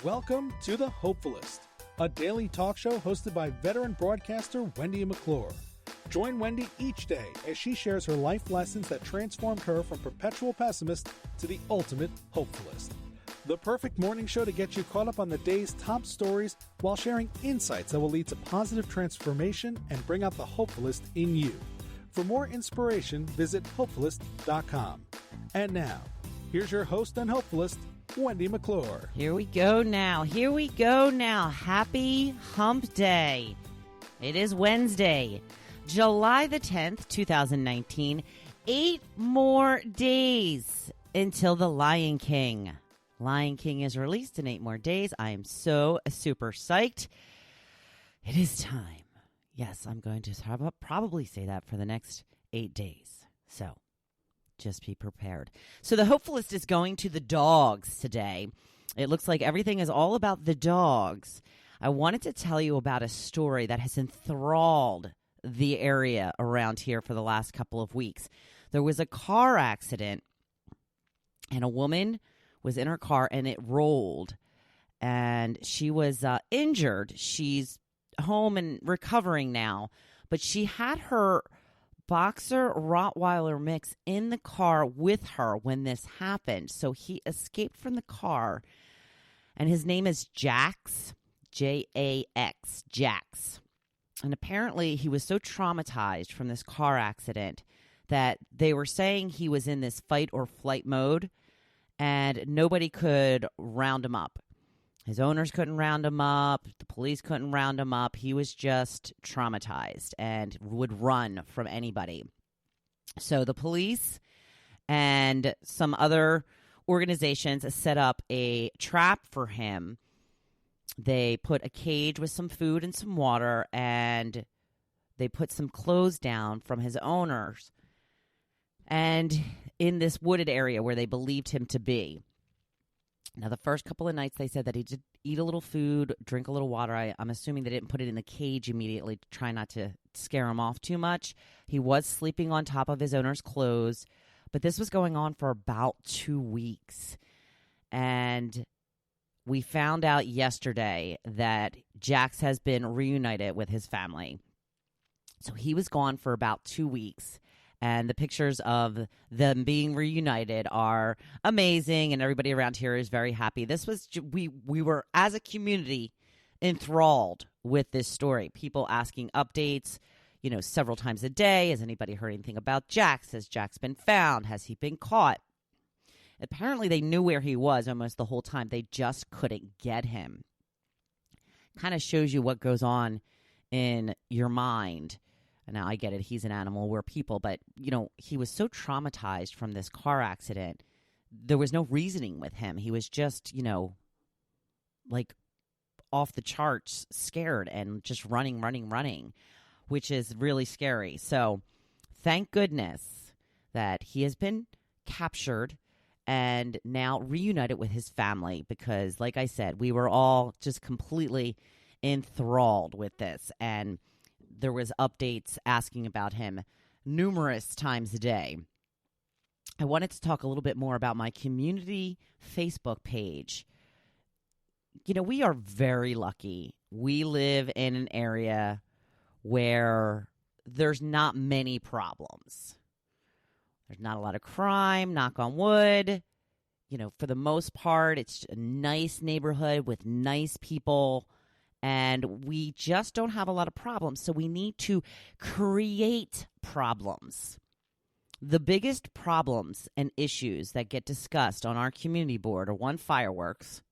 Welcome to the Hopefulist, a daily talk show hosted by veteran broadcaster Wendy McClure. Join Wendy each day as she shares her life lessons that transformed her from perpetual pessimist to the ultimate hopefulist. The perfect morning show to get you caught up on the day's top stories while sharing insights that will lead to positive transformation and bring out the hopefulist in you. For more inspiration, visit Hopefulist.com. And now, here's your host and hopefulist, Wendy McClure. Here we go now. Happy Hump Day. It is Wednesday, July the 10th, 2019. 8 more days until the Lion King. Lion King is released in 8 more days. I am so super psyched. It is time. Yes, I'm going to probably say that for the next 8 days. So just be prepared. So the Hopefulist is going to the dogs today. It looks like everything is all about the dogs. I wanted to tell you about a story that has enthralled the area around here for the last couple of weeks. There was a car accident, and a woman was in her car, and it rolled, and she was injured. She's home and recovering now, but she had her Boxer Rottweiler mix in the car with her when this happened. So he escaped from the car, and his name is Jax, J-A-X, Jax. And apparently he was so traumatized from this car accident that they were saying he was in this fight or flight mode, and nobody could round him up. His owners couldn't round him up. The police couldn't round him up. He was just traumatized and would run from anybody. So the police and some other organizations set up a trap for him. They put a cage with some food and some water, and they put some clothes down from his owners, and in this wooded area where they believed him to be. Now, the first couple of nights, they said that he did eat a little food, drink a little water. I'm assuming they didn't put it in the cage immediately to try not to scare him off too much. He was sleeping on top of his owner's clothes, but this was going on for about 2 weeks. And we found out yesterday that Jax has been reunited with his family. So he was gone for about 2 weeks. And the pictures of them being reunited are amazing, and everybody around here is very happy. This was we were, as a community, enthralled with this story. People asking updates, several times a day. Has anybody heard anything about Jax? Has Jax been found? Has he been caught? Apparently, they knew where he was almost the whole time. They just couldn't get him. Kind of shows you what goes on in your mind. Now, I get it. He's an animal. We're people. But, he was so traumatized from this car accident. There was no reasoning with him. He was just, like off the charts, scared and just running, which is really scary. So thank goodness that he has been captured and now reunited with his family, because, like I said, we were all just completely enthralled with this. And there was updates asking about him numerous times a day. I wanted to talk a little bit more about my community Facebook page. We are very lucky. We live in an area where there's not many problems. There's not a lot of crime, knock on wood. For the most part, it's a nice neighborhood with nice people. And we just don't have a lot of problems, so we need to create problems. The biggest problems and issues that get discussed on our community board are, one, fireworks.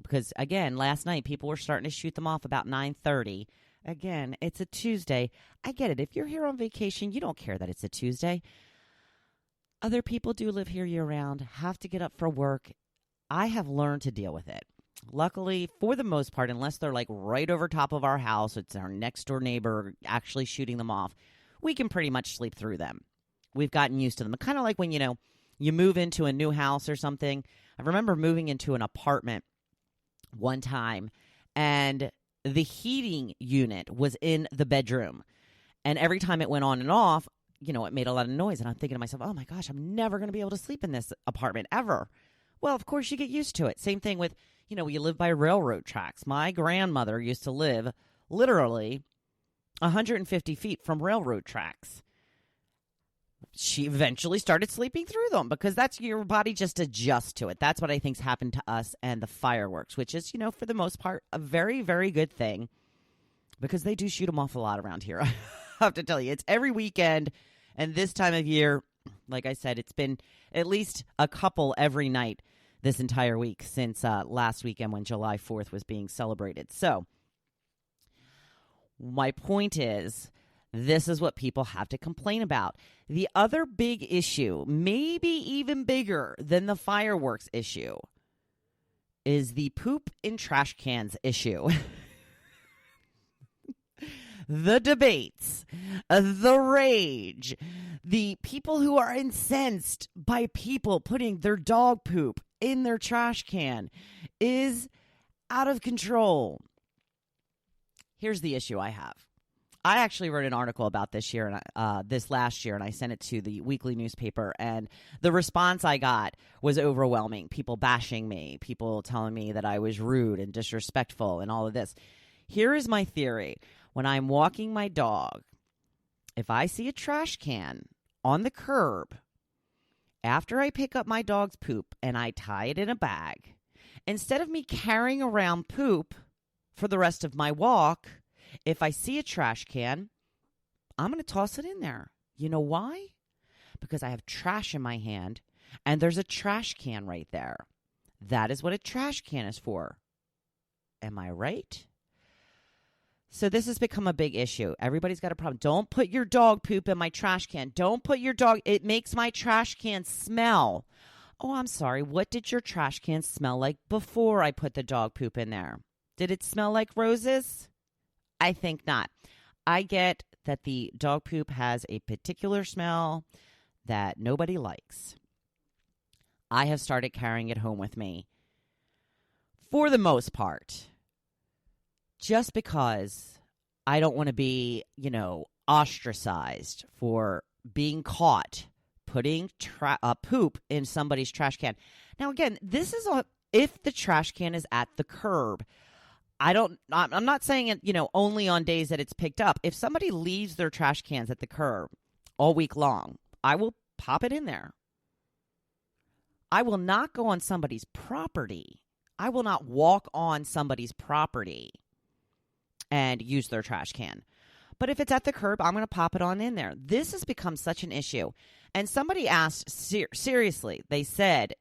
Because, again, last night people were starting to shoot them off about 9:30. Again, it's a Tuesday. I get it. If you're here on vacation, you don't care that it's a Tuesday. Other people do live here year-round, have to get up for work. I have learned to deal with it. Luckily, for the most part, unless they're like right over top of our house, it's our next door neighbor actually shooting them off, we can pretty much sleep through them. We've gotten used to them. Kind of like when, you move into a new house or something. I remember moving into an apartment one time, and the heating unit was in the bedroom. And every time it went on and off, it made a lot of noise. And I'm thinking to myself, oh my gosh, I'm never going to be able to sleep in this apartment ever. Well, of course, you get used to it. Same thing with, we live by railroad tracks. My grandmother used to live literally 150 feet from railroad tracks. She eventually started sleeping through them because that's your body just adjusts to it. That's what I think's happened to us and the fireworks, which is, for the most part, a very, very good thing because they do shoot them off a lot around here. I have to tell you, it's every weekend, and this time of year, like I said, it's been at least a couple every night this entire week since last weekend when July 4th was being celebrated. So my point is, this is what people have to complain about. The other big issue, maybe even bigger than the fireworks issue, is the poop in trash cans issue. The debates, the rage, the people who are incensed by people putting their dog poop in their trash can is out of control. Here's the issue I have. I actually wrote an article about this last year, and I sent it to the weekly newspaper, and the response I got was overwhelming. People bashing me, people telling me that I was rude and disrespectful and all of this. Here is my theory. When I'm walking my dog, if I see a trash can on the curb, after I pick up my dog's poop and I tie it in a bag, instead of me carrying around poop for the rest of my walk, if I see a trash can, I'm going to toss it in there. You know why? Because I have trash in my hand, and there's a trash can right there. That is what a trash can is for. Am I right? So this has become a big issue. Everybody's got a problem. Don't put your dog poop in my trash can. Don't put your dog. It makes my trash can smell. Oh, I'm sorry. What did your trash can smell like before I put the dog poop in there? Did it smell like roses? I think not. I get that the dog poop has a particular smell that nobody likes. I have started carrying it home with me for the most part, just because I don't want to be, ostracized for being caught putting poop in somebody's trash can. Now, again, this is if the trash can is at the curb. I'm not saying it, only on days that it's picked up. If somebody leaves their trash cans at the curb all week long, I will pop it in there. I will not go on somebody's property. I will not walk on somebody's property and use their trash can. But if it's at the curb, I'm going to pop it on in there. This has become such an issue. And somebody asked, seriously, they said,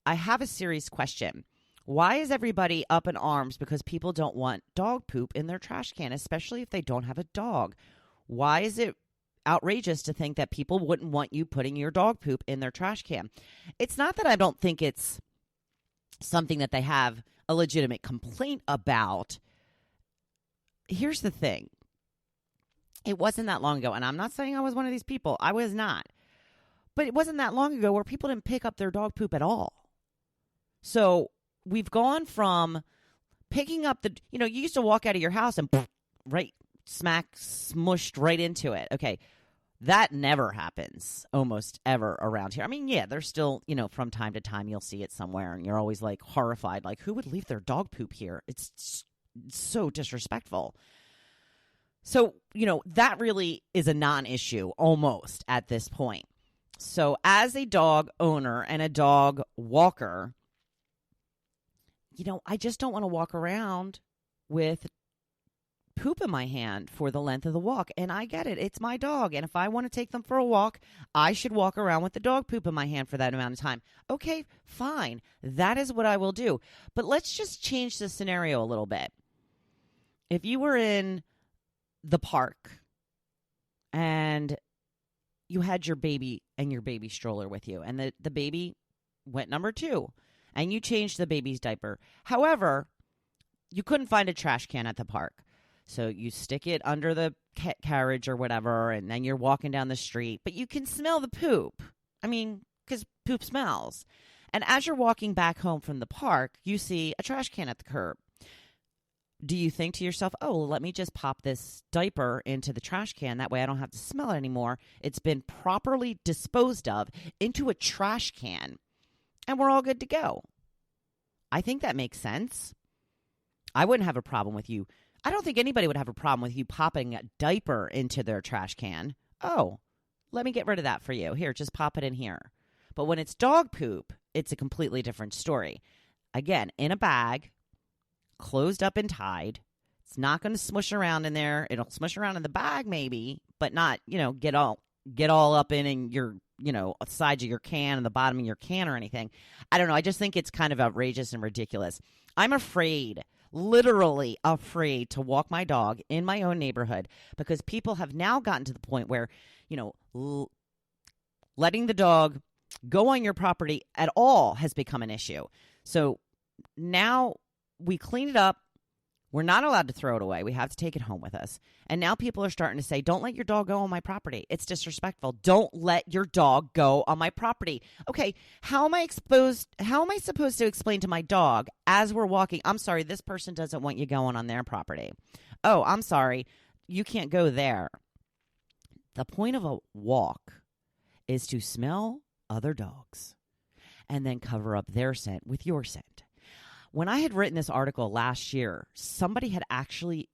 I have a serious question. Why is everybody up in arms because people don't want dog poop in their trash can, especially if they don't have a dog? Why is it outrageous to think that people wouldn't want you putting your dog poop in their trash can? It's not that I don't think it's something that they have a legitimate complaint about. Here's the thing. It wasn't that long ago, and I'm not saying I was one of these people. I was not. But it wasn't that long ago where people didn't pick up their dog poop at all. So we've gone from picking up you used to walk out of your house and right smack smushed right into it. Okay, that never happens almost ever around here. I mean, yeah, there's still, from time to time you'll see it somewhere and you're always like horrified, like who would leave their dog poop here? It's so disrespectful. So, that really is a non-issue almost at this point. So as a dog owner and a dog walker, I just don't want to walk around with poop in my hand for the length of the walk. And I get it. It's my dog. And if I want to take them for a walk, I should walk around with the dog poop in my hand for that amount of time. Okay, fine. That is what I will do. But let's just change the scenario a little bit. If you were in the park and you had your baby and your baby stroller with you, and the baby went number 2, and you changed the baby's diaper. However, you couldn't find a trash can at the park. So you stick it under the carriage or whatever, and then you're walking down the street. But you can smell the poop. I mean, because poop smells. And as you're walking back home from the park, you see a trash can at the curb. Do you think to yourself, oh, let me just pop this diaper into the trash can. That way I don't have to smell it anymore. It's been properly disposed of into a trash can. And we're all good to go. I think that makes sense. I wouldn't have a problem with you. I don't think anybody would have a problem with you popping a diaper into their trash can. Oh, let me get rid of that for you. Here, just pop it in here. But when it's dog poop, it's a completely different story. Again, in a bag, closed up and tied. It's not going to smush around in there. It'll smush around in the bag maybe, but not, get all up in your, sides of your can and the bottom of your can or anything. I don't know. I just think it's kind of outrageous and ridiculous. I'm afraid, literally afraid to walk my dog in my own neighborhood because people have now gotten to the point where, letting the dog go on your property at all has become an issue. So now we clean it up. We're not allowed to throw it away. We have to take it home with us. And now people are starting to say, don't let your dog go on my property. It's disrespectful. Don't let your dog go on my property. Okay, how am I supposed to explain to my dog as we're walking, I'm sorry, this person doesn't want you going on their property. Oh, I'm sorry, you can't go there. The point of a walk is to smell other dogs and then cover up their scent with your scent. When I had written this article last year, somebody had actually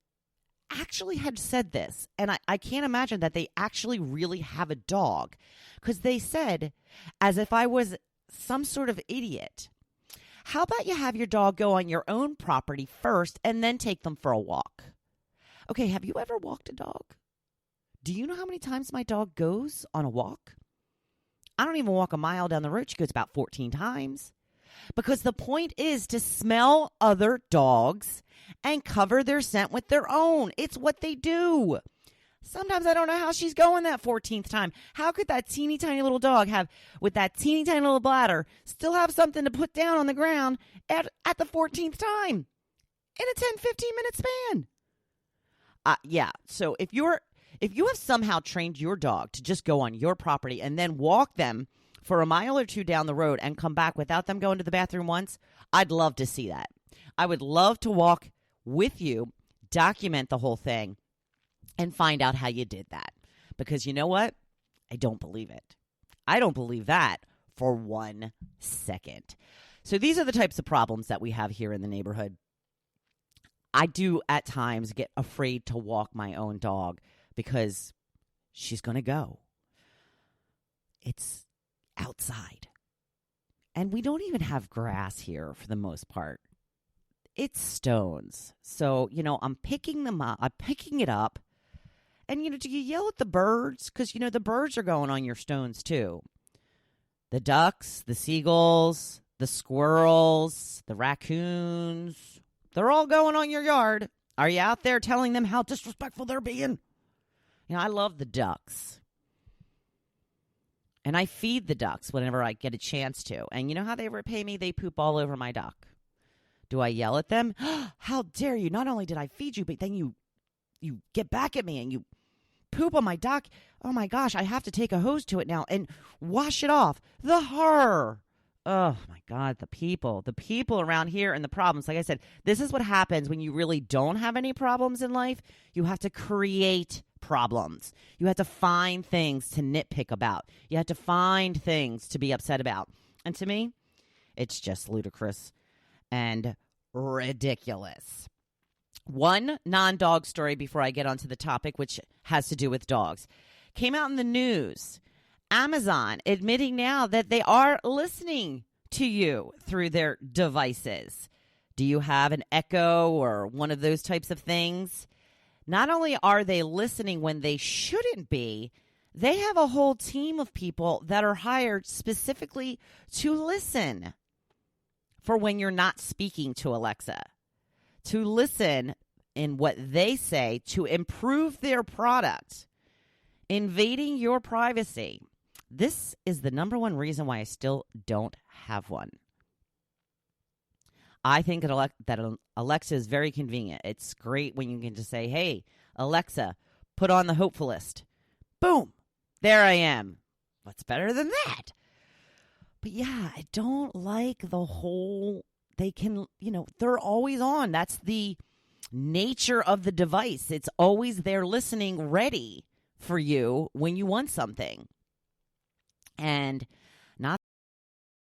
had said this, and I can't imagine that they actually really have a dog, because they said, as if I was some sort of idiot, how about you have your dog go on your own property first and then take them for a walk? Okay, have you ever walked a dog? Do you know how many times my dog goes on a walk? I don't even walk a mile down the road. She goes about 14 times. Because the point is to smell other dogs and cover their scent with their own. It's what they do. Sometimes I don't know how she's going that 14th time. How could that teeny tiny little dog with that teeny tiny little bladder, still have something to put down on the ground at the 14th time in a 10, 15-minute span? Yeah, so if you have somehow trained your dog to just go on your property and then walk them for a mile or two down the road and come back without them going to the bathroom once, I'd love to see that. I would love to walk with you, document the whole thing, and find out how you did that. Because you know what? I don't believe it. I don't believe that for 1 second. So these are the types of problems that we have here in the neighborhood. I do at times get afraid to walk my own dog because she's going to go. It's outside. And we don't even have grass here for the most part. It's stones. So, I'm picking them up. I'm picking it up. And, do you yell at the birds? Because, the birds are going on your stones too. The ducks, the seagulls, the squirrels, the raccoons, they're all going on your yard. Are you out there telling them how disrespectful they're being? I love the ducks. And I feed the ducks whenever I get a chance to. And you know how they repay me? They poop all over my duck. Do I yell at them? How dare you? Not only did I feed you, but then you get back at me and you poop on my duck. Oh my gosh, I have to take a hose to it now and wash it off. The horror. Oh my God, the people around here and the problems. Like I said, this is what happens when you really don't have any problems in life. You have to create problems. You have to find things to nitpick about. You have to find things to be upset about. And to me, it's just ludicrous and ridiculous. One non-dog story before I get onto the topic, which has to do with dogs, came out in the news. Amazon admitting now that they are listening to you through their devices. Do you have an Echo or one of those types of things? Not only are they listening when they shouldn't be, they have a whole team of people that are hired specifically to listen for when you're not speaking to Alexa, to listen in what they say to improve their product, invading your privacy. This is the number one reason why I still don't have one. I think that Alexa is very convenient. It's great when you can just say, hey, Alexa, put on the Hopefulist. Boom. There I am. What's better than that? But yeah, I don't like the whole, they can, they're always on. That's the nature of the device. It's always there listening, ready for you when you want something. And